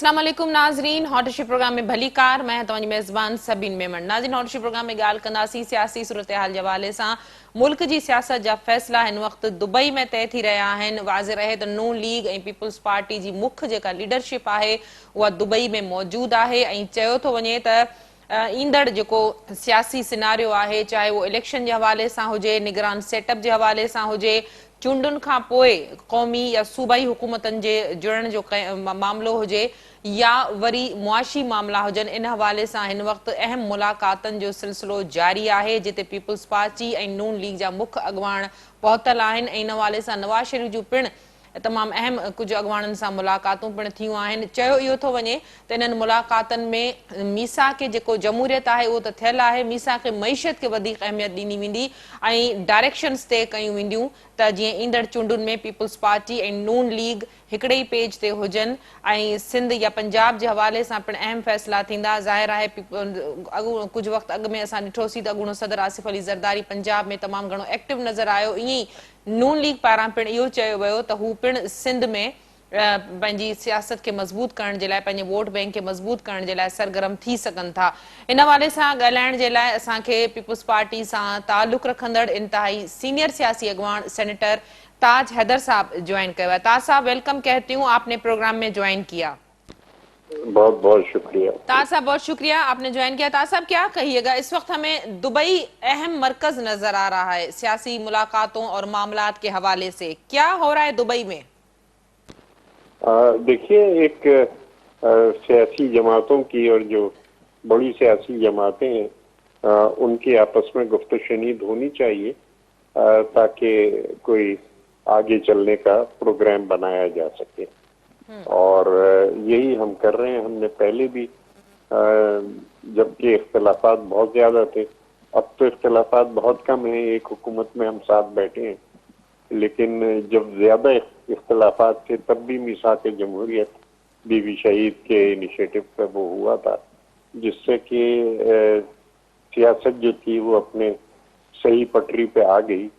अस्सलाम वालेकुम नाज़रीन, हॉटशी प्रोग्राम में भली कार मैं तव्हांजी मेज़बान सबीन मेमन। नाज़रीन, हॉटशी प्रोग्राम में ॻाल्हि कंदासीं सियासी सूरत हाल जे हवाले सां। मुल्क जी सियासत जा फ़ैसिला हिन वक़्तु दुबई में तय थी रहिया आहिनि। वाज़े रहे त नून लीग ऐं पीपल्स पार्टी जी मुख्य जेका लीडरशिप आहे उहा दुबई में मौजूदु आहे ऐं चयो थो वञे त ईंदड़ जेको सियासी सिनारियो आहे, चाहे उहो इलेक्शन जे हवाले सां हुजे, निगरान सेटअप जे हवाले सां हुजे, चूंडुनि खां पोइ क़ौमी या सूबाई हुकूमतनि जे जुड़ण जो मामिलो हुजे या वरी मुआशी मामला हुजनि, इन हवाले सां हिन वक़्तु अहम मुलाक़ातनि जो सिलसिलो जारी आहे, जिते पीपल्स पार्टी ऐं नून लीग जा मुख्य अॻवान पहुतल आहिनि ऐं इन हवाले सां नवाज़ शरीफ़ जूं पिणु तमामु अहम कुझु अॻवाननि सां मुलाक़ातूं पिणु थियूं आहिनि। चयो इहो थो वञे त इन्हनि मुलाक़ातनि में मीसाक जेको जमहूरियत आहे उहो त थियल आहे, मीसाक मईशत खे वधीक अहमियत ॾिनी वेंदी ऐं डायरेक्शन्स तय कयूं वेंदियूं त जीअं ईंदड़ चूंडुनि में पीपल्स पार्टी ऐं नून लीग हिकिड़े ई पेज ते हुजनि ऐं सिंध या पंजाब जे हवाले सां पिणु अहम फ़ैसिला थींदा। ज़ाहिर आहे कुझु वक़्तु अॻु में असां ॾिठोसीं त अॻूणो सदर आसिफ अली ज़रदारी पंजाब में तमामु घणो एक्टिव नज़र आयो। ईअं ई नून लीग पारां पिणु इहो चयो वियो त हू पिणु सिंध में पंहिंजी सियासत खे मज़बूत करण जे लाइ, पंहिंजे वोट बैंक खे मज़बूत करण जे लाइ सरगर्म थी सघनि था। इन हवाले सां ॻाल्हाइण जे लाइ असांखे पीपल्स पार्टी सां तालुक़ रखंदड़ इंतहाई सीनियर सियासी अॻवान सेनेटर ताज हैदर साहब ज्वाइन कयो है। ताज साहब वेलकम कहती हूँ, आपने प्रोग्राम में ज्वाइन किया। बहुत बहुत शुक्रिया। ताज साहब बहुत शुक्रिया आपने ज्वाइन किया। ताज साहब क्या कहिएगा, इस वक्त हमें दुबई अहम मरकज नजर आ रहा है सियासी मुलाकातों और मामलात के हवाले से, क्या हो रहा है दुबई में? देखिए, एक सियासी जमातों की और जो बड़ी सियासी जमातें हैं उनकी आपस में गुफ्त शनीद होनी चाहिए ताकि कोई आगे चलने का प्रोग्राम बनाया जा सके। और यही हम कर रहे हैं। हमने पहले भी जबकि इख्तलाफात बहुत ज़्यादा थे, अब तो इख्तलाफात बहुत कम हैं, एक हुकूमत में हम साथ बैठे हैं, लेकिन जब ज़्यादा इख्तलाफात थे तब भी मीसाक जमहूरियत बीबी शहीद के इनिशिएटिव पर वो हुआ था, जिससे कि सियासत जो थी वो अपने सही पटरी पे आ गई।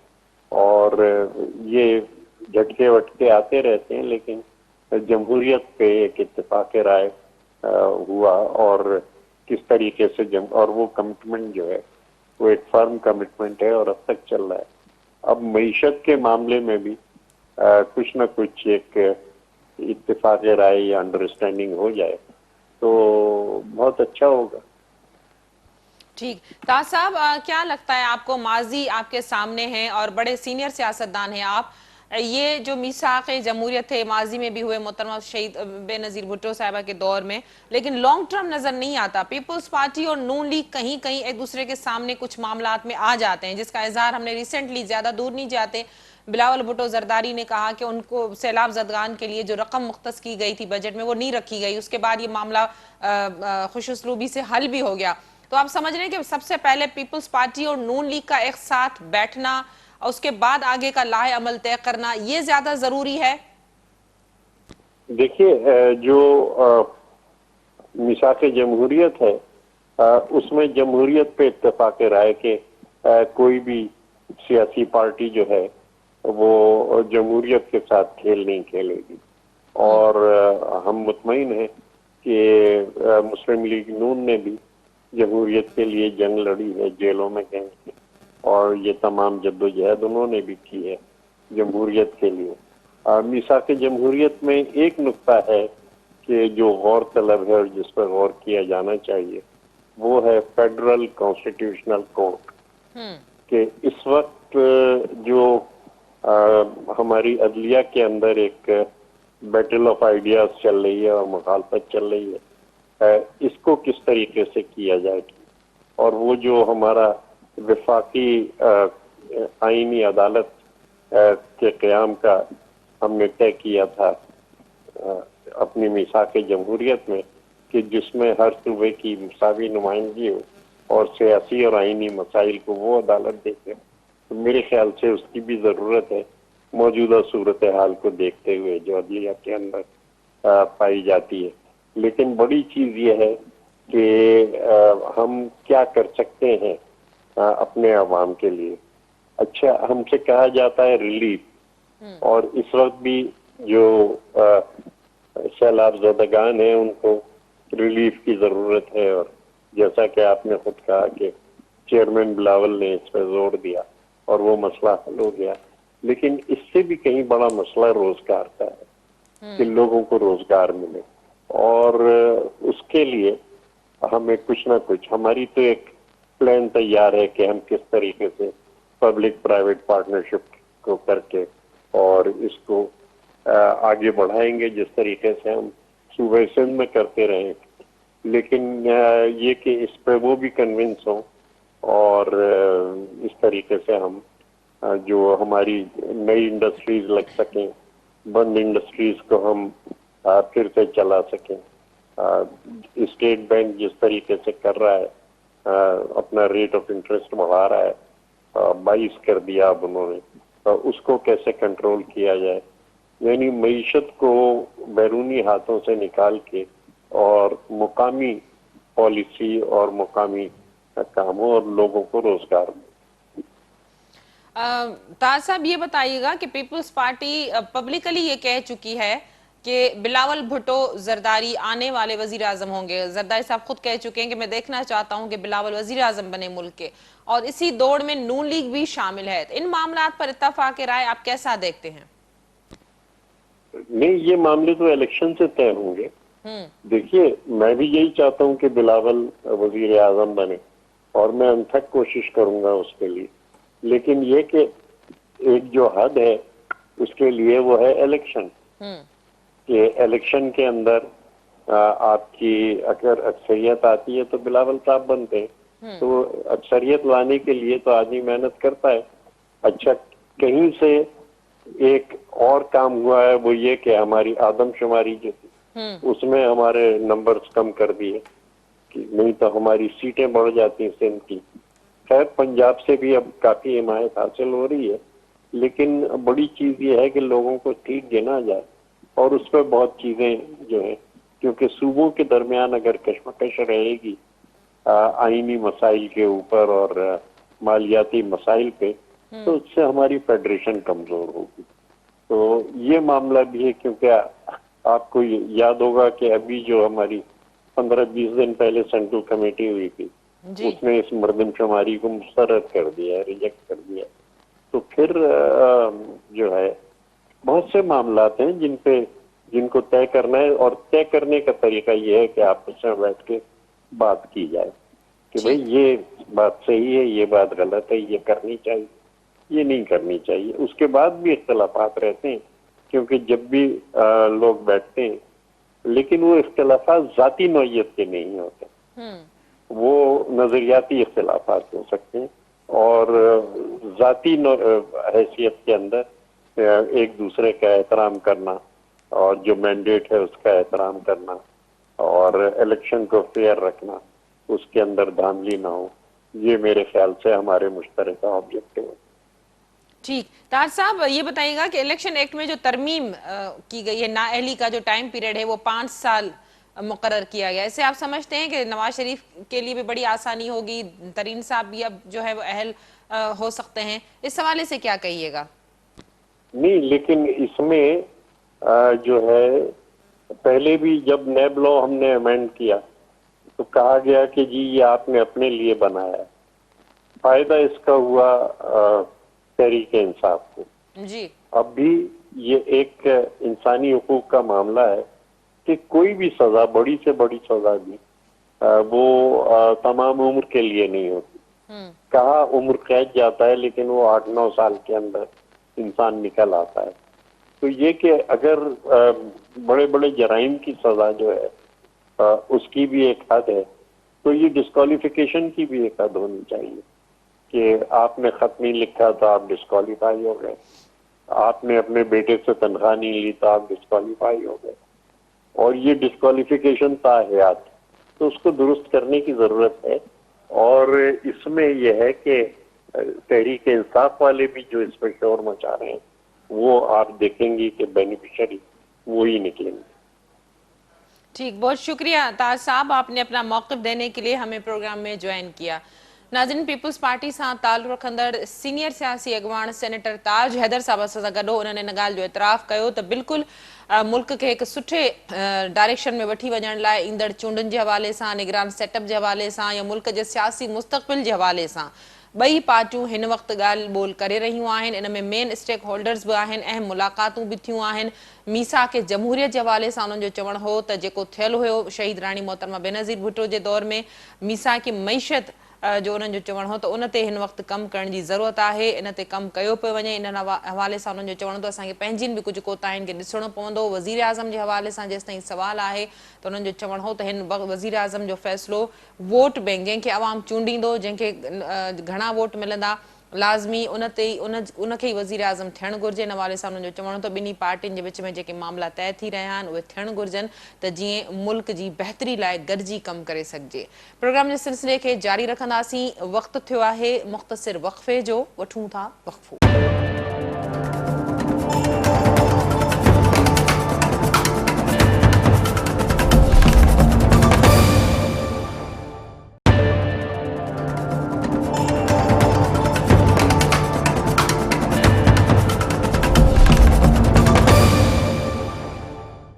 और ये झटके वटके आते रहते हैं, लेकिन जमहूरियत पे एक इत्तेफाक राय हुआ और किस तरीके से और वो कमिटमेंट जो है वो एक फर्म कमिटमेंट है और अब तक चल रहा है। अब मईशत के मामले में भी कुछ न कुछ एक इत्तेफाक राय या अंडरस्टैंडिंग हो जाए तो बहुत अच्छा होगा। ठीक, ताज साहब क्या लगता है आपको, माजी आपके सामने है और बड़े सीनियर सियासतदान हैं आप, ये जो मीसाक जमहूरियत थे माजी में भी हुए मोहतरमा शहीद बेनज़ीर भुट्टो साहिबा के दौर में, लेकिन लॉन्ग टर्म नजर नहीं आता। पीपल्स पार्टी और नून लीग कहीं कहीं एक दूसरे के सामने कुछ मामलात में आ जाते हैं, जिसका इजहार हमने रिसेंटली, ज्यादा दूर नहीं जाते, बिलावल भुट्टो जरदारी ने कहा कि उनको सैलाब ज़दगान के लिए जो रकम मुख्तस की गई थी बजट में वो नहीं रखी गई। उसके बाद ये मामला खुशउस्लूबी से हल भी हो गया। तो आप समझ रहे हैं कि सबसे पहले पीपल्स पार्टी और नून लीग का एक साथ बैठना और उसके बाद आगे का लाहे अमल तय करना ये ज्यादा जरूरी है? देखिए, जो मिसाक जमहूरियत है उसमें जमहूरियत पे इत्तेफाक राय के कोई भी सियासी पार्टी जो है वो जमहूरियत के साथ खेल नहीं खेलेगी। और हम मुतमईन हैं कि मुस्लिम लीग नून ने भी जमहूरियत के लिए जंग लड़ी है, जेलों में गए हैं और ये तमाम जद्दोजहद उन्होंने भी की है जमहूरियत के लिए। मीसाक जमहूरियत में एक नुक्ता है कि जो गौर तलब है और जिस पर गौर किया जाना चाहिए, वो है फेडरल कॉन्स्टिट्यूशनल कोर्ट के इस वक्त जो हमारी अदलिया के अंदर एक बैटल ऑफ आइडियाज चल रही है और मुखालफत चल रही है, इसको किस तरीके से किया जाएगी। और वो जो हमारा वफाकी आईनी अदालत के क़याम का हमने तय किया था अपनी मीसाक जमहूरियत में कि जिसमें हर सूबे की मुसावी नुमाइंदगी हो और सियासी और आईनी मसाइल को वो अदालत देखे, तो मेरे ख्याल से उसकी भी ज़रूरत है मौजूदा सूरत हाल को देखते हुए जो अदलिया के अंदर पाई जाती है। लेकिन बड़ी चीज़ ये है कि हम क्या कर सकते हैं अपने आवाम के लिए। अच्छा, हमसे कहा जाता है रिलीफ, और इस वक्त भी जो سیلاب زدگان ہیں ان کو ریلیف کی ضرورت ہے، اور جیسا کہ آپ نے خود کہا کہ چیئرمین بلاول نے اس پہ زور دیا اور وہ مسئلہ حل ہو گیا. لیکن اس سے بھی کہیں بڑا مسئلہ روزگار کا ہے کہ لوگوں کو روزگار ملے، اور اس کے لیے ہمیں کچھ نہ کچھ، ہماری تو ایک پلان تیار ہے کہ ہم کس طریقے سے پبلک پرائیویٹ پارٹنرشپ کو کر کے اور اس کو آگے بڑھائیں گے جس طریقے سے ہم صوبہ سندھ میں کرتے رہے. لیکن یہ کہ اس پہ وہ بھی کنونس ہوں اور اس طریقے سے ہم جو ہماری نئی انڈسٹریز لگ سکیں، بند انڈسٹریز کو ہم پھر سے چلا سکیں. اسٹیٹ بینک جس طریقے سے کر رہا ہے، اپنا ریٹ آف انٹرسٹ بڑھا رہا ہے، 22 کر دیا اب انہوں نے، اس کو کیسے کنٹرول کیا جائے. یعنی معیشت کو بیرونی ہاتھوں سے نکال کے اور مقامی پالیسی اور مقامی کاموں اور لوگوں کو روزگار دیں. طاہر صاحب یہ بتائیے گا کہ پیپلز پارٹی پبلکلی یہ کہہ چکی ہے کہ بلاول بھٹو زرداری آنے والے وزیر اعظم ہوں گے. زرداری صاحب خود کہہ چکے ہیں کہ میں دیکھنا چاہتا ہوں کہ بلاول وزیر اعظم بنے ملک کے، اور اسی دوڑ میں نون لیگ بھی شامل ہے. ان معاملات پر اتفاق رائے آپ کیسا دیکھتے ہیں؟ نہیں، یہ معاملے تو الیکشن سے طے ہوں گے. دیکھیے، میں بھی یہی چاہتا ہوں کہ بلاول وزیر اعظم بنے، اور میں انتھک کوشش کروں گا اس کے لیے. لیکن یہ کہ ایک جو حد ہے اس کے لیے وہ ہے الیکشن، کہ الیکشن کے اندر آپ کی اگر اکثریت آتی ہے تو بلاول صاحب بنتے ہیں. تو اکثریت لانے کے لیے تو آدمی محنت کرتا ہے. اچھا، کہیں سے ایک اور کام ہوا ہے، وہ یہ کہ ہماری آدم شماری جو تھی اس میں ہمارے نمبرز کم کر دیے، کہ نہیں تو ہماری سیٹیں بڑھ جاتی ہیں سندھ کی. خیر، پنجاب سے بھی اب کافی حمایت حاصل ہو رہی ہے، لیکن بڑی چیز یہ ہے کہ لوگوں کو سیٹ گنا جائے، اور اس پہ بہت چیزیں جو ہیں، کیونکہ صوبوں کے درمیان اگر کشمکش رہے گی آئینی مسائل کے اوپر اور مالیاتی مسائل پہ، تو اس سے ہماری فیڈریشن کمزور ہوگی. تو یہ معاملہ بھی ہے، کیونکہ آپ کو یاد ہوگا کہ ابھی جو ہماری 15-20 دن پہلے سینٹرل کمیٹی ہوئی تھی، اس نے اس مردم شماری کو مسترد کر دیا، ریجیکٹ کر دیا. تو پھر جو ہے بہت سے معاملات ہیں جن کو طے کرنا ہے، اور طے کرنے کا طریقہ یہ ہے کہ آپس میں بیٹھ کے بات کی جائے کہ بھئی یہ بات صحیح ہے، یہ بات غلط ہے، یہ کرنی چاہیے، یہ نہیں کرنی چاہیے. اس کے بعد بھی اختلافات رہتے ہیں، کیونکہ جب بھی لوگ بیٹھتے ہیں، لیکن وہ اختلافات ذاتی نوعیت کے نہیں ہوتے، وہ نظریاتی اختلافات ہو سکتے ہیں، اور ذاتی حیثیت کے اندر ایک دوسرے کا احترام کرنا اور جو مینڈیٹ ہے اس کا احترام کرنا اور الیکشن کو فیئر رکھنا، اس کے اندر دھاندلی نہ ہو، یہ میرے خیال سے ہمارے مشترکہ آبجیکٹو ہے. ٹھیک. طاہر صاحب یہ بتائیے گا کہ الیکشن ایکٹ میں جو ترمیم کی گئی ہے، نااہلی کا جو ٹائم پیریڈ ہے وہ 5 سال مقرر کیا گیا، اسے آپ سمجھتے ہیں کہ نواز شریف کے لیے بھی بڑی آسانی ہوگی، ترین صاحب بھی اب جو ہے وہ اہل ہو سکتے ہیں؟ اس حوالے سے کیا کہیے گا؟ نہیں، لیکن اس میں جو ہے پہلے بھی جب نیب لا ہم نے امینڈ کیا تو کہا گیا کہ جی یہ آپ نے اپنے لیے بنایا ہے. فائدہ اس کا ہوا تحریک انصاف کو. جی. اب بھی یہ ایک انسانی حقوق کا معاملہ ہے کہ کوئی بھی سزا، بڑی سے بڑی سزا بھی، وہ تمام عمر کے لیے نہیں ہوتی. کہا عمر قید جاتا ہے، لیکن وہ 8-9 سال کے اندر انسان نکل آتا ہے. تو یہ کہ اگر بڑے بڑے جرائم کی سزا جو ہے اس کی بھی ایک حد ہے، تو یہ ڈسکوالیفیکیشن کی بھی ایک حد ہونی چاہیے کہ آپ نے خط نہیں لکھا تو آپ ڈسکوالیفائی ہو گئے، آپ نے اپنے بیٹے سے تنخواہ نہیں لی تو آپ ڈسکوالیفائی ہو گئے، اور یہ ڈسکوالیفیکیشن تا حیات. تو اس کو درست کرنے کی ضرورت ہے. اور اس میں یہ ہے کہ تحریک انصاف والے بھی جو اس پہ شور مچا رہے ہیں، وہ آپ دیکھیں گی کہ بینیفیشری وہی نکلیں گے. ٹھیک، بہت شکریہ طاہر صاحب، آپ نے اپنا موقف دینے کے لیے ہمیں پروگرام میں جوائن کیا. नाज़रीन, पीपल्स पार्टी सां ताल्लुक़ रखंदड़ सीनियर सियासी अॻवान सेनेटर ताज हैदर साहब सां गॾु उन्हनि इन ॻाल्हि जो इतराफ़ कयो त बिल्कुलु मुल्क खे हिकु सुठे डायरेक्शन में वठी वञण लाइ ईंदड़ चूंडुनि जे हवाले सां, निगरान सेटअप जे हवाले सां या मुल्क जे सियासी मुस्तक़बिल जे हवाले सां ॿई पार्टियूं हिन वक़्तु ॻाल्हि ॿोल करे रहियूं आहिनि। इन में मेन स्टेक होल्डर्स बि आहिनि, अहम मुलाक़ातूं बि थियूं आहिनि। मीसा खे जमहूरियत जे हवाले सां उन्हनि जो चवणु हो त जेको थियल हुयो शहीद राणी मोहतरमा बेनज़ीर भुट्टो जे दौर में, मीसा की मईशत जो उन्हनि जो चवणु हो त उन ते हिन वक़्तु कमु करण जी ज़रूरत आहे, इन ते कमु कयो पियो वञे। इन हवाले सां उन्हनि जो चवणु त असांखे पंहिंजियुनि बि कुझु कोताहियुनि खे ॾिसणो पवंदो। वज़ीर आज़म जे हवाले सां जेसि ताईं सुवालु आहे त उन्हनि जो चवणु हो त हिन वज़ीर आज़म जो फ़ैसिलो वोट बैंक जंहिंखे आवाम चूंडींदो, जंहिंखे घणा वोट मिलंदा, लाज़मी उनखे ई वज़ीर आज़म थियणु घुरिजे। इन हवाले सां उन्हनि जो चवणु त ॿिन्ही पार्टियुनि जे विच में जेके मामला तइ थी रहिया आहिनि उहे थियणु घुरिजनि त जीअं मुल्क जी बहितरी लाइ गॾिजी कमु करे सघिजे। प्रोग्राम जे सिलसिले खे जारी रखंदासीं। वक़्तु थियो आहे मुख़्तसिर वक़फ़े जो, वठूं था वक़फ़ो।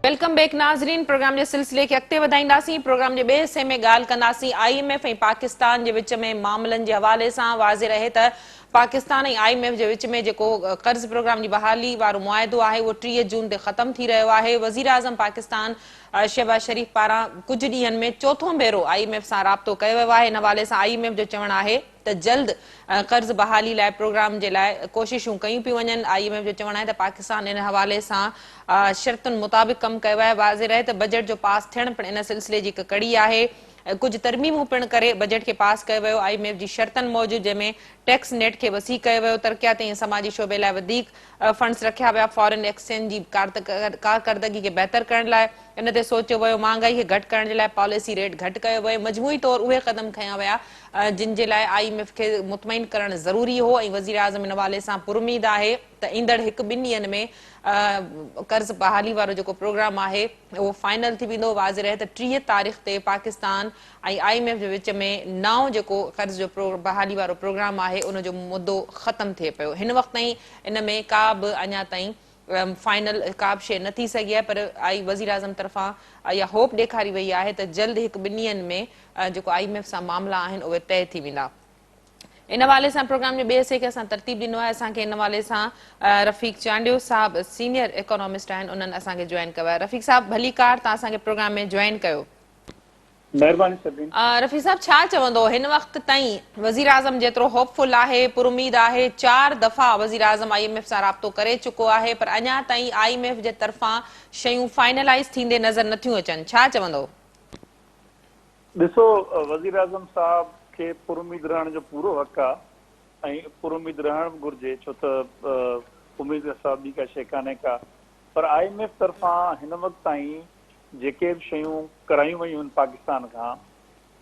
वेलकम बैक नाज़रीन, प्रोग्राम जे सिलसिले खे अॻिते वधाईंदासीं। प्रोग्राम जे ॿिए हिसे में ॻाल्हि कंदासीं IMF ऐं पाकिस्तान जे विच में मामलनि जे हवाले सां। वाज़े रहे त पाकिस्तान ऐं IMF जे विच में जेको कर्ज़ प्रोग्राम जी बहाली वारो मुआहिदो आहे उहो 30 जून ते ख़तमु थी रहियो आहे। वज़ीर आज़म पाकिस्तान शहबाज शरीफ़ पारां कुझु ॾींहंनि में चोथों भेरो IMF सां राब्तो कयो वियो आहे। इन हवाले सां IMF जो चवणु आहे त जल्द कर्ज़ बहाली लाइ प्रोग्राम जे लाइ कोशिशूं कयूं पियूं वञनि। IMF जो चवणु आहे त पाकिस्तान इन हवाले सां शर्तुनि मुताबिक़ कमु कयो आहे। वाज़े रहे त बजट जो पास थियणु पिणु इन सिलसिले जी हिकु कड़ी आहे। कुझु तरमीमूं पिणु करे बजट खे पास कयो वियो। IMF जी शर्तनि मौजूदु जंहिंमें टैक्स नेट खे वसी कयो वियो, तरक़ियाती ऐं समाजी शोबे लाइ वधीक फंड्स रखिया विया, फॉरेन एक्सचेंज जी कारकर्दगी खे बहितर करण लाइ इन ते सोचियो वियो, महांगाई खे घटि करण जे लाइ पॉलिसी रेट घटि कयो वियो। मजमूई तौर उहे क़दम खयां विया जिन जे लाइ IMF खे मुतमइन करणु ज़रूरी हो ऐं वज़ीर आज़म इन हवाले सां पुरुमीद आहे त ईंदड़ हिकु ॿिनि ॾींहंनि में कर्ज़ बहाली वारो जेको प्रोग्राम आहे उहो फाइनल थी वेंदो। वाज़े रहे त 30 तारीख़ ते पाकिस्तान ऐं IMF जे विच में नओं जेको कर्ज़ जो बहाली वारो प्रोग्राम आहे उनजो मुदो ख़तमु थिए पियो। हिन वक़्त ताईं इन में का बि अञा ताईं फाइनल का बि शइ न थी सघी आहे, पर वज़ीर आज़म तरफ़ां इहा होप ॾेखारी वई आहे त जल्द हिकु ॿिनि ॾींहंनि में जेको IMF सां मामला आहिनि उहे तइ थी वेंदा। इन हवाले सां प्रोग्राम जे ॿिए हिसे खे असां तरतीब ॾिनो आहे। असांखे इन हवाले सां रफ़ीक चांडियो साहब सीनियर इकोनॉमिस्ट आहिनि, उन्हनि असांखे जॉइन कयो आहे। रफ़ीक साहब भली कार, तव्हां असांखे प्रोग्राम में जॉइन कयो। महिरबानी सभिनी। रफ़ी साहब छा चवंदो हिन वक़्त ताईं वज़ीर आज़म जेतिरो होपफुल आहे, पुरुमीद आहे, 4 दफ़ा वज़ीर आज़म IMF सां राब्तो करे चुको आहे, पर अञा ताईं IMF जे तरफ़ां शयूं फाइनलाइज़ थींदे नज़र नथियूं अचनि, छा चवंदो? ॾिसो, वज़ीर आज़म साहब खे पुरुमीद रहण जो पूरो हक़ आहे ऐं पुरुमीद रहण बि घुरिजे, छो त उमेद सां ॿी का शइ कान्हे का। पर IMF तरफ़ां हिन वक़्त ताईं जेके बि शयूं करायूं वयूं आहिनि पाकिस्तान खां,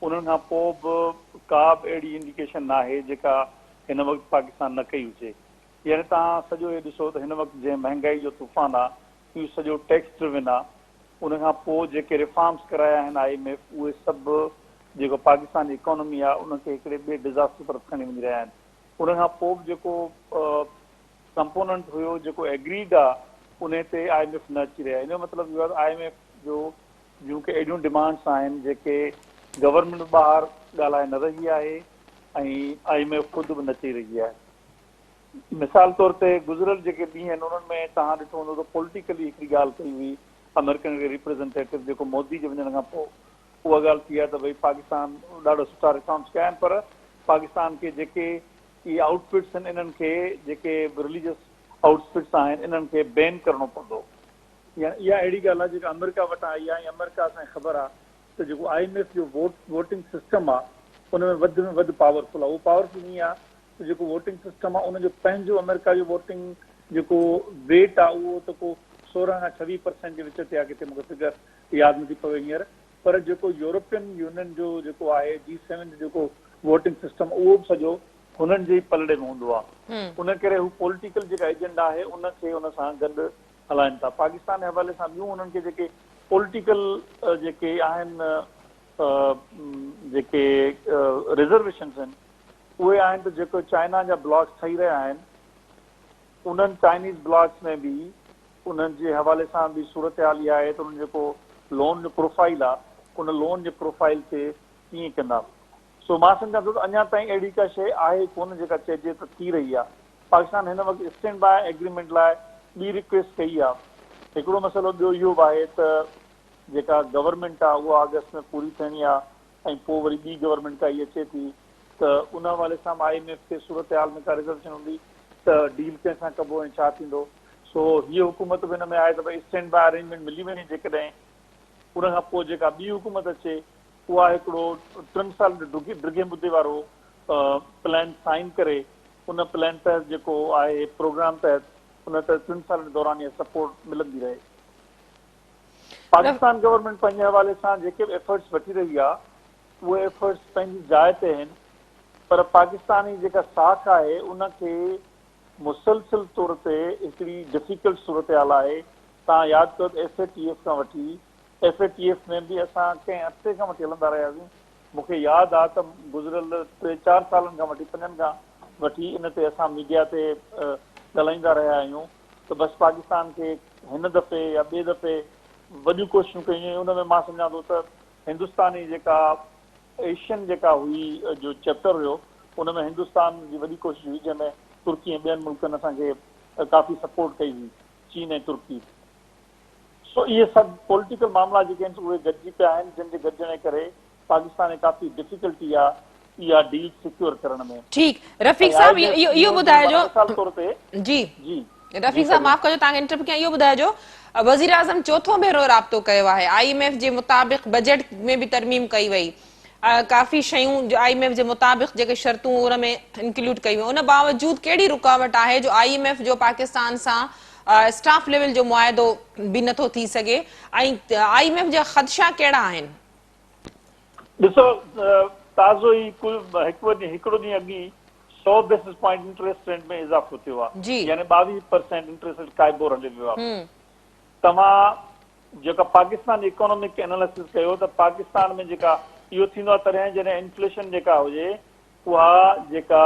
उन्हनि खां पोइ बि का बि अहिड़ी इंडिकेशन न आहे जेका हिन वक़्तु पाकिस्तान न कई हुजे। यानी तव्हां सॼो इहो ॾिसो त हिन वक़्तु जंहिं महांगाई जो तूफ़ान आहे इहो सॼो टैक्स ड्रिवन आहे। उनखां पोइ जेके रिफॉर्म्स कराया आहिनि IMF उहे सभु जेको पाकिस्तान जी इकोनॉमी आहे उनखे हिकिड़े ॿिए डिज़ास्टर तरफ़ खणी वञी रहिया आहिनि। उनखां पोइ बि जेको कंपोनेंट हुयो जेको एग्रीड आहे उन ते IMF न अची रहिया। इन जो मतिलबु इहो आहे IMF जो जूं के एॾियूं डिमांड्स आहिनि जेके गवर्नमेंट ॿाहिरि ॻाल्हाए न रही आहे ऐं IMF ख़ुदि बि न चई रही आहे। मिसाल तौर ते गुज़िरियल जेके ॾींहं आहिनि उन्हनि में तव्हां ॾिठो हूंदो त पॉलिटिकली हिकिड़ी ॻाल्हि कई हुई अमेरिकन रिप्रेज़ेंटेटिव जेको मोदी जे वञण खां पोइ उहा ॻाल्हि थी आहे त भई पाकिस्तान ॾाढो सुठा रिफॉर्म्स कया आहिनि, पर पाकिस्तान खे जेके इहे आउटफिट्स आहिनि इन्हनि खे जेके रिलीजियस आउटफिट्स आहिनि इन्हनि खे बैन करणो पवंदो। या इहा अहिड़ी ॻाल्हि आहे जेका अमेरिका वटां आई आहे ऐं अमेरिका असांखे ख़बर आहे त जेको IMF जो वोटिंग सिस्टम आहे उन में वधि पावरफुल आहे। उहो पावरफुल ईअं आहे त जेको वोटिंग सिस्टम आहे उनजो पंहिंजो अमेरिका जो वोटिंग जेको वेट आहे उहो त को 16 खां 26% जे विच ते आहे, किथे मूंखे फिगर यादि नथी पवे हींअर। पर जेको यूरोपियन यूनियन जो जेको आहे G7 जो जेको वोटिंग सिस्टम उहो बि सॼो हुननि जे ई पलड़े में हूंदो आहे। उन करे हू पॉलिटिकल जेका एजेंडा आहे उनखे उन सां गॾु हलाइनि था। पाकिस्तान जे हवाले सां ॿियूं उन्हनि खे जेके पॉलिटिकल जेके आहिनि जेके रिज़र्वेशन्स आहिनि उहे आहिनि त जेको चाइना जा ब्लॉक्स ठही रहिया आहिनि उन्हनि चाइनीज़ ब्लॉक्स में बि उन्हनि जे हवाले सां बि सूरत हाल इहा आहे त उन्हनि जेको लोन जो प्रोफाइल आहे उन लोन जे प्रोफाइल ते कीअं कंदा। सो मां सम्झां थो त अञा ताईं अहिड़ी का शइ आहे कोन जेका चइजे त थी रही आहे। पाकिस्तान हिन वक़्तु स्टैंड बाय एग्रीमेंट लाइ ॿी रिक्वेस्ट कई आहे। हिकिड़ो मसइलो ॿियो इहो बि आहे त जेका गवर्नमेंट आहे उहा अगस्त में पूरी थियणी आहे ऐं पोइ वरी ॿी गवर्नमेंट काई अचे थी त उन हवाले सां IMF खे सूरत हाल में का रिज़र्वेशन हूंदी त डील कंहिंसां कबो ऐं छा थींदो। सो हीअ हुकूमत बि हिन में आहे त भई स्टैंड बाय अरेंजमेंट मिली वञे जेकॾहिं उन खां पोइ जेका ॿी हुकूमत अचे उहा हिकिड़ो 3 साल ड्रिघे मुदे वारो प्लान साइन करे उन प्लान तहत जेको आहे प्रोग्राम तहत उन तहत 3 सालनि जे दौरान इहा सपोर्ट मिलंदी रहे। पाकिस्तान गवर्नमेंट पंहिंजे हवाले सां जेके बि एफर्ट्स वठी रही आहे उहे एफर्ट्स पंहिंजी जाइ ते आहिनि पर पाकिस्तानी जेका साख आहे उनखे मुसलसिल तौर ते हिकिड़ी डिफिकल्ट सूरत हाल आहे। तव्हां यादि कयो त FATF खां वठी FATF में बि असां कंहिं हफ़्ते खां वठी हलंदा रहियासीं। मूंखे यादि आहे त गुज़िरियल 3-4 सालनि खां वठी 5 खां वठी इन ते असां मीडिया ते ॻाल्हाईंदा रहिया आहियूं त बसि पाकिस्तान खे हिन दफ़े या ॿिए दफ़े वॾियूं कोशिशूं कयूं। उन में मां सम्झां थो त हिंदुस्तानी जेका एशियन जेका हुई जो चैप्टर हुयो उन में हिंदुस्तान जी वॾी कोशिशि हुई जंहिंमें तुर्की ऐं ॿियनि मुल्कनि असांखे काफ़ी सपोर्ट कई हुई, चीन ऐं तुर्की। सो इहे सभु पॉलिटिकल मामला जेके आहिनि उहे गॾिजी पिया आहिनि जंहिंजे गॾिजण जे करे पाकिस्तान में काफ़ी डिफिकल्टी आहे इहा डील सिक्योर करण में। ठीकु रफ़ीक साहब इहो ॿुधाइजो मिसाल तौर ते जी जी रफ़ीक साहब माफ़ कजो तव्हांखे इंटरप्ट कयां। इहो ॿुधाइजो वज़ीर आज़म चोथों भेरो राब्तो कयो आहे IMF जे मुताबिक़ बजट में बि तरमीम कई वई काफ़ी शयूं IMF जे मुताबिक़ जेके शर्तूं उन में इंक्लूड कई वियूं। उन बावजूद कहिड़ी रुकावट आहे जो IMF जो पाकिस्तान सां स्टाफ लेवल जो मुआहिदो बि नथो थी सघे ऐं IMF जा ख़दशा कहिड़ा आहिनि? ॾिसो ताज़ो ई हिकिड़ो ॾींहुं अॻु ई 100 बेसिस पॉइंट इंटरेस्ट रेट में इज़ाफ़ो थियो आहे यानी 22% इंटरेस्ट रेट काइबो हले वियो आहे। तव्हां जेका पाकिस्तान इकोनॉमिक एनालिसिस कयो त पाकिस्तान में जेका इहो थींदो आहे तॾहिं जॾहिं इन्फ्लेशन जेका हुजे उहा जेका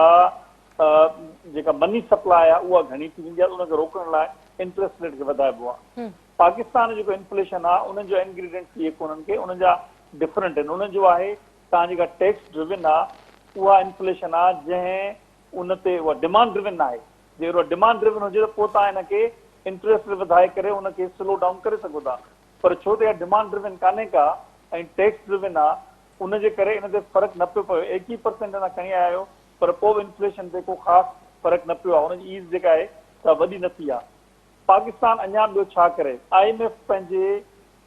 मनी सप्लाई आहे उहा घणी थी वेंदी आहे उनखे रोकण लाइ इंटरेस्ट रेट खे वधाइबो आहे। पाकिस्तान जो जेको इन्फ्लेशन आहे उननि जो इंग्रीडियंट्स इहे कोन्हनि के उन्हनि जा डिफरेंट आहिनि। उन्हनि जो आहे तव्हां जेका टैक्स ड्रिवन आहे उहा इन्फ्लेशन आहे जंहिं उन ते उहा डिमांड ड्रिवन आहे। जे डिमांड ड्रिवन हुजे त पोइ तव्हां हिनखे इंटरेस्ट रेट वधाए करे उनखे स्लो डाउन करे सघो था पर छो त इहा डिमांड ड्रिवन कान्हे का ऐं टैक्स ड्रिवन आहे उनजे करे इन ते फ़र्क़ु न पियो पए। 21% अञा खणी आया आहियो पर पोइ बि इंफ्लेशन ते को ख़ासि फ़र्क़ु न पियो आहे। हुनजी ईज़ जेका आहे त वॾी न थी आहे। पाकिस्तान अञा ॿियो छा करे IMF पंहिंजे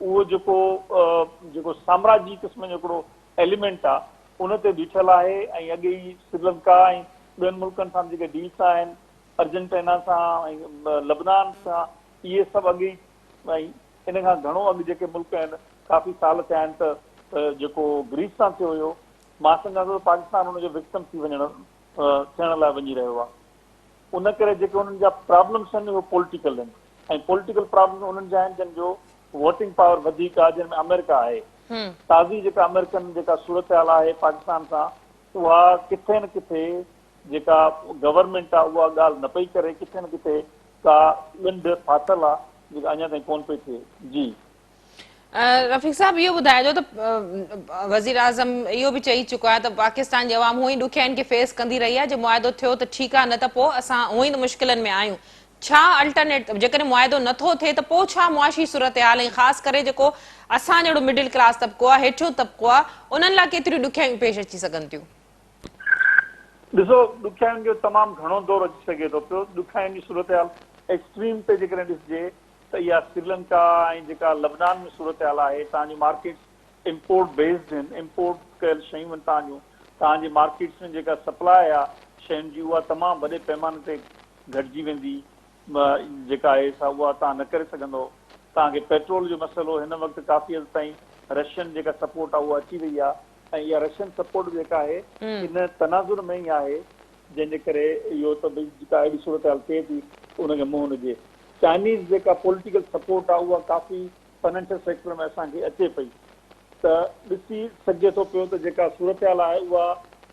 उहो जेको साम्राजी क़िस्म जो हिकिड़ो एलिमेंट आहे उन ते बीठल आहे ऐं अॻे ई श्रीलंका ऐं ॿियनि मुल्कनि सां जेके डील्स आहिनि अर्जेंटीना सां ऐं लबनान सां इहे सभु अॻे ऐं इन खां घणो अॻु जेके मुल्क आहिनि काफ़ी साल थिया आहिनि त जेको ग्रीस सां थियो हुयो मां सम्झां थो पाकिस्तान हुनजो विक्टिम थी थियण लाइ वञी रहियो आहे। उन करे जेके उन्हनि जा प्रॉब्लम्स आहिनि उहे पॉलिटिकल आहिनि ऐं पॉलिटिकल प्रॉब्लम उन्हनि जा आहिनि जंहिंजो वोटिंग पावर वधीक आहे जंहिंमें अमेरिका आहे। ताज़ी जेका अमेरिकन जेका सूरत हाल आहे पाकिस्तान सां उहा किथे न किथे जेका गवर्नमेंट आहे उहा ॻाल्हि न पई करे किथे न किथे का ॻंढ फाथल आहे जेका अञा ताईं कोन पई थिए। जी रफ़ीक साहब इहो ॿुधाइजो त वज़ीर आज़म इहो बि चई चुको आहे त पाकिस्तान जी अवाम हूअं ई ॾुखियाईनि खे फेस कंदी रही आहे। जे मुआहिदो थियो त ठीकु आहे न त पोइ असां हूअं ई मुश्किलनि में आहियूं। छा अल्टरनेट जेकॾहिं मुआहिदो नथो थिए त पोइ छा मुआशी सूरत हाल ऐं ख़ासि करे जेको असां जहिड़ो मिडिल क्लास तबिको आहे हेठियों तबिको आहे उन्हनि लाइ केतिरियूं ॾुखियाईयूं पेश अची सघनि थियूं? ॾिसो ॾुखियाईनि जो तमामु घणो दौर अची सघे थो पियो। ॾुखियाईनि जी सूरत हाल एक्सट्रीम ते जेकॾहिं ॾिसिजे त इहा श्रीलंका ऐं जेका लबनान में सूरत हाल आहे तव्हांजी मार्केट्स इम्पोर्ट बेस्ड आहिनि। इम्पोर्ट कयल शयूं आहिनि तव्हांजी मार्केट्स में जेका सप्लाई आहे शयुनि जी उहा तमामु वॾे पैमाने ते घटिजी वेंदी जेका आहे सा उहा तव्हां न करे सघंदो। तव्हांखे पेट्रोल जो मसइलो हिन वक़्तु काफ़ी हद ताईं रशियन जेका सपोर्ट आहे उहा अची वई आहे ऐं इहा रशियन सपोर्ट जेका आहे इन तनाज़ुर में ई आहे जंहिंजे करे इहो त भई जेका अहिड़ी सूरत हाल थिए थी उनखे मुंहुं ॾिजे। चाइनीज़ जेका पॉलिटिकल सपोर्ट आहे उहा काफ़ी फाइनेंशियल सेक्टर में असांखे अचे पई त ॾिसी सघिजे थो पियो त जेका सूरत हाल आहे उहा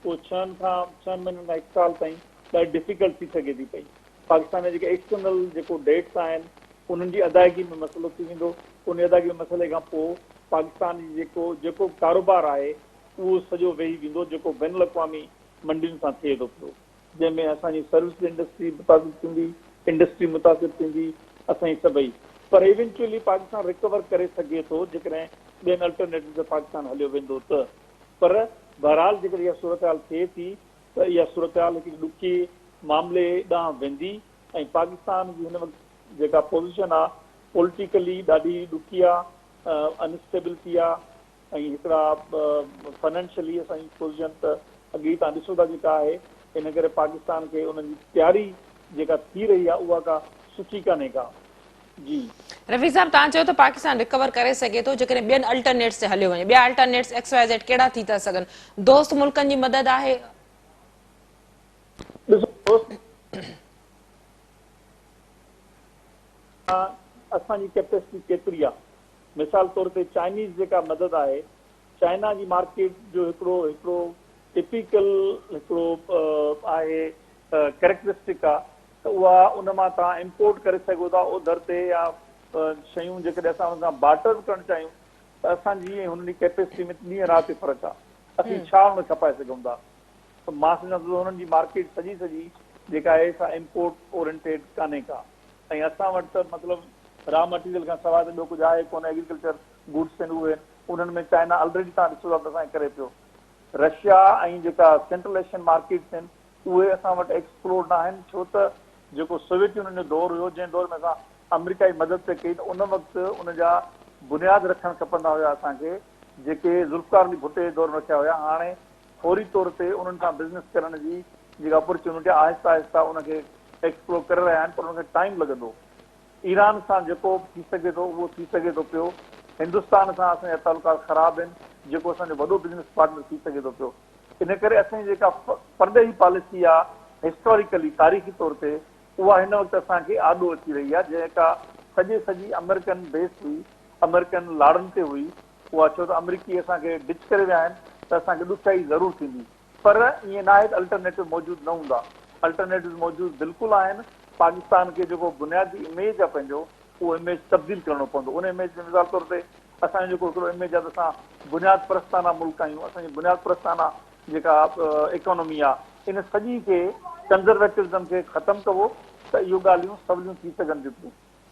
उहो 6 महीननि खां 1 साल ताईं ॾाढी डिफिकल्ट थी सघे थी पई। पाकिस्तान जा जेके एक्सटर्नल जेको डेट्स आहिनि उन्हनि जी अदायगी में मसइलो थी वेंदो। उन अदायगी मसइले खां पोइ पाकिस्तान जी जेको कारोबार आहे उहो सॼो वेही वेंदो, जेको बैन अवी मंडियुनि सां थिए थो पियो, जंहिंमें असांजी सर्विस इंडस्ट्री मुतासिर थींदी, इंडस्ट्री मुतासिर थींदी, असांजी सभई। पर इवेंचुअली पाकिस्तान रिकवर करे सघे थो जेकॾहिं ॿियनि अल्टरनेटिव ते पाकिस्तान हलियो वेंदो त। पर बहरहाल जेकॾहिं इहा सूरत हाल थिए थी त इहा सूरत हाल हिकिड़ी ॾुखी मामले ॾांहुं वेंदी ऐं पाकिस्तान जी हिन वक़्तु जेका पोज़ीशन आहे पॉलिटिकली ॾाढी ॾुखी आहे, अनस्टेबिलिटी आहे ऐं हिकिड़ा फाइनेंशियली असांजी पोज़ीशन त अॻे तव्हां ॾिसो था जेका आहे। इन करे पाकिस्तान खे उन्हनि जी तयारी जेका थी रही आहे उहा का सुठी कान्हे का। जी रफ़ीक साहब, तव्हां चयो त पाकिस्तान रिकवर करे सघे थो जेकॾहिं ॿियनि अल्टरनेट्स ते हलियो वञे। ॿिया अल्टरनेट्स XYZ कहिड़ा थी था सघनि? दोस्त मुल्कनि जी मदद आहे? ॾिसो, असांजी कैपेसिटी केतिरी आहे? मिसाल तौर ते चाइनीज़ जेका मदद आहे, चाइना जी मार्केट जो हिकिड़ो टिपिकल हिकिड़ो आहे कैरेक्टरिस्टिक आहे त उहा उन मां तव्हां इम्पोर्ट करे सघो था ओधर ते, या शयूं जेकॾहिं असां हुन सां बाटर बि करणु चाहियूं त असांजी हुन जी कैपेसिटी में ॾींहं राति फ़र्क़ु आहे। असीं छा हुन खपाए सघूं था? त मां सम्झां थो हुननि जी मार्केट सॼी जेका आहे सा इम्पोर्ट ओरिएंटेड कान्हे का। ऐं असां वटि त मतिलबु रॉ मटीरियल खां सवाइ त ॿियो कुझु आहे कोन। एग्रीकल्चर गुड्स आहिनि उहे, उन्हनि में चाइना ऑलरेडी तव्हां ॾिसो था त असांखे करे पियो। रशिया ऐं जेका सेंट्रल एशियन मार्केट्स आहिनि उहे असां वटि एक्सप्लोर न आहिनि, छो त जेको सोवियत यूनियन जो दौरु हुयो, जंहिं दौर में असां अमेरिका जी मदद ते कई, त उन वक़्तु उन जा बुनियाद रखणु खपंदा हुया असांखे, जेके ज़ुल्फ़िकार अली भुट्टो जे दौर में रखिया हुया। हाणे फौरी तौर ते उन्हनि सां बिज़नेस करण जी जेका अपॉर्चुनिटी आहिस्ता आहिस्ता उनखे एक्सप्लोर करे रहिया आहिनि, पर उनखे टाइम लॻंदो। ईरान सां जेको थी सघे थो उहो थी सघे थो पियो। हिंदुस्तान सां असांजा तालुकात ख़राब आहिनि, जेको असांजो वॾो बिज़नेस पार्टनर थी सघे थो पियो। इन करे असांजी जेका परदेही पॉलिसी आहे हिस्टोरिकली तारीख़ी तौर ते उहा हिन वक़्तु असांखे आॾो अची रही आहे, जेका सॼी अमेरिकन बेस हुई, अमेरिकन लाड़नि ते हुई। उहा छो त अमरीकी असांखे डिच करे विया आहिनि त असांखे ॾुखियाई ज़रूरु थींदी, पर ईअं न आहे त अल्टरनेटिव मौजूदु न हूंदा। अल्टरनेटिव मौजूदु बिल्कुलु आहिनि। पाकिस्तान खे जेको बुनियादी इमेज आहे पंहिंजो, उहो इमेज तब्दील करणो पवंदो। उन इमेज में मिसाल तौर ते असांजो जेको हिकिड़ो इमेज आहे त असां बुनियाद परस्ताना मुल्क आहियूं, असांजी बुनियाद परस्ताना जेका इकोनॉमी आहे, इन सॼी खे कंज़र्वेटिविज़म खे ख़तमु कबो त इहो ॻाल्हियूं सवलियूं थी सघनि थियूं।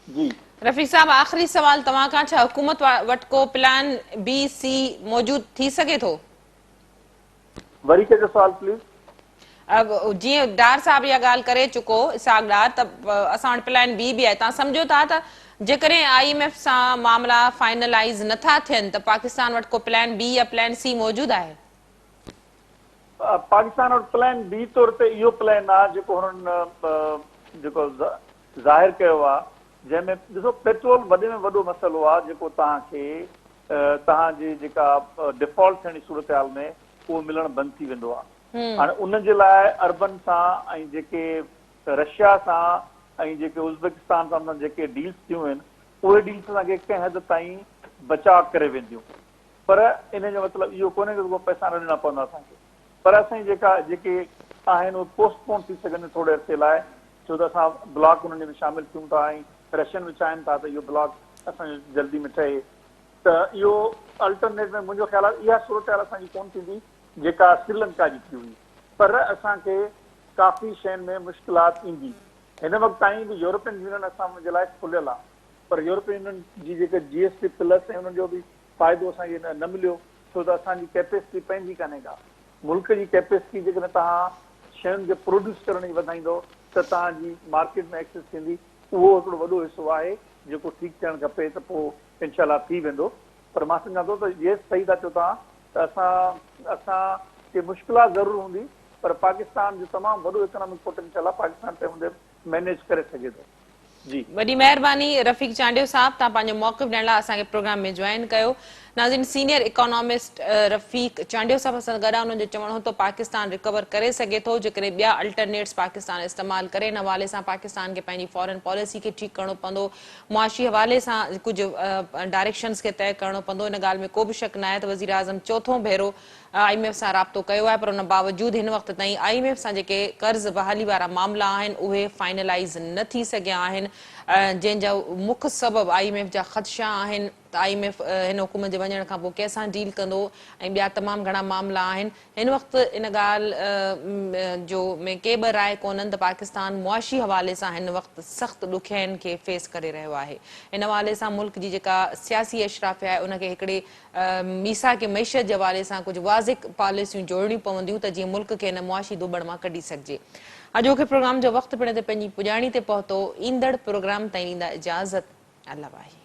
जी रफ़ीक साहब, आख़िरी सवाल तव्हां खां, छा हुकूमत वटि को प्लान BC मौजूदु थी सघे थो? वरी कहिड़ो सवाल प्लीज़? जीअं डार साहब इहा ॻाल्हि करे चुको, इसाक डार, त असां वटि प्लान B बि आहे। तव्हां सम्झो था त जेकॾहिं IMF सां मामला फाइनलाइज़ नथा थियनि त पाकिस्तान वटि को प्लान B या प्लान C मौजूदु आहे? पाकिस्तान वटि प्लान B तौर ते इहो प्लान आहे जेको हुननि जेको ज़ाहिर कयो आहे, जंहिंमें ॾिसो पेट्रोल वॾे में वॾो मसइलो आहे जेको तव्हांखे तव्हांजी जेका डिफॉल्ट थियण जी सूरत हाल में उहो मिलणु बंदि थी वेंदो आहे। हाणे उन जे लाइ अरबन सां ऐं जेके रशिया सां ऐं जेके उज़्बेकिस्तान सां जेके डील्स थियूं आहिनि, उहे डील्स असांखे कंहिं हद ताईं बचाव करे वेंदियूं। पर इन जो मतिलबु इहो कोन्हे कि पैसा न ॾियणा पवंदा असांखे, पर असांजी जेके आहिनि उहे पोस्टपोन थी सघनि थोरे अर्से लाइ, छो त असां ब्लॉक उन्हनि में शामिलु थियूं था ऐं रशियन बि चाहिनि था त इहो ब्लॉक असांजो जल्दी में ठहे। त इहो अल्टरनेट में मुंहिंजो ख़्यालु आहे इहा सूरत हाल असांजी कोन थींदी जेका श्रीलंका जी थी हुई, पर असांखे काफ़ी शयुनि में मुश्किलात ईंदी। हिन वक़्तु ताईं बि यूरोपियन यूनियन असांजे लाइ खुलियल आहे, पर यूरोपियन यूनियन जी जेके GST प्लस ऐं उन्हनि जो बि फ़ाइदो असांखे न मिलियो, छो त असांजी कैपेसिटी पंहिंजी कान्हे का। मुल्क जी कैपेसिटी जेकॾहिं तव्हां शयुनि खे प्रोड्यूस करण जी वधाईंदो त तव्हांजी मार्केट में एक्सेस थींदी। उहो हिकिड़ो वॾो हिसो आहे जेको ठीकु थियणु खपे, त पोइ इनशाला थी वेंदो। पर मां सम्झां थो त ये सही था चओ तव्हां त असांखे मुश्किलात ज़रूरु हूंदी, पर पाकिस्तान जो तमामु वॾो इकोनॉमिक पोटेंशियल आहे, पाकिस्तान ते हूंदे मैनेज करे सघे थो। जी वॾी महिरबानी रफ़ीक चांडियो साहब, तव्हां पंहिंजो मौक़िफ़ ॾियण लाइ असांखे प्रोग्राम में जॉइन कयो। नाज़रीन, सीनियर इकोनॉमिस्ट रफ़ीक चांडियो साहब सां गॾु उन्हनि जो चवणो तो पाकिस्तान रिकवर करे सघे थो जेकॾहिं ॿिया अल्टरनेट्स पाकिस्तान इस्तेमालु करे। इन हवाले सां पाकिस्तान खे पंहिंजी फॉरेन पॉलिसी खे ठीकु करणो पवंदो, मुआशी हवाले सां कुझु डायरेक्शन्स खे तय करणो पवंदो। इन ॻाल्हि में को बि शक न आहे त वज़ीर आज़म चोथों भेरो IMF सां राब्तो कयो आहे, पर उन बावजूदि हिन वक़्त ताईं IMF सां जेके कर्ज़ बहाली वारा मामला आहिनि उहे फाइनलाइज़ न थी सघिया आहिनि, जंहिंजा मुख्य सबब IMF जा ख़दशा आहिनि त IMF हिन हुकूमत जे वञण खां पोइ कंहिंसां डील कंदो ऐं ॿिया तमामु घणा मामला आहिनि। हिन वक़्तु इन ॻाल्हि जो में के बि राय कोन्हनि त पाकिस्तान मुआशी हवाले सां हिन वक़्तु सख़्तु ॾुखियाईनि खे फेस करे रहियो आहे। इन हवाले सां मुल्क जी जेका सियासी अशराफ़ आहे उनखे हिकिड़े मीसा के मैशत जे हवाले सां कुझु वाज़िक पॉलिसियूं जोड़णियूं पवंदियूं त जीअं मुल्क खे हिन मुआशी दुबड़ मां कढी सघिजे। अॼोके प्रोग्राम जो वक़्तु पिण ते पंहिंजी पुॼाणी ते पहुतो। ईंदड़ प्रोग्राम ताईं ॾींदा इजाज़त। अल्लाह वाहे।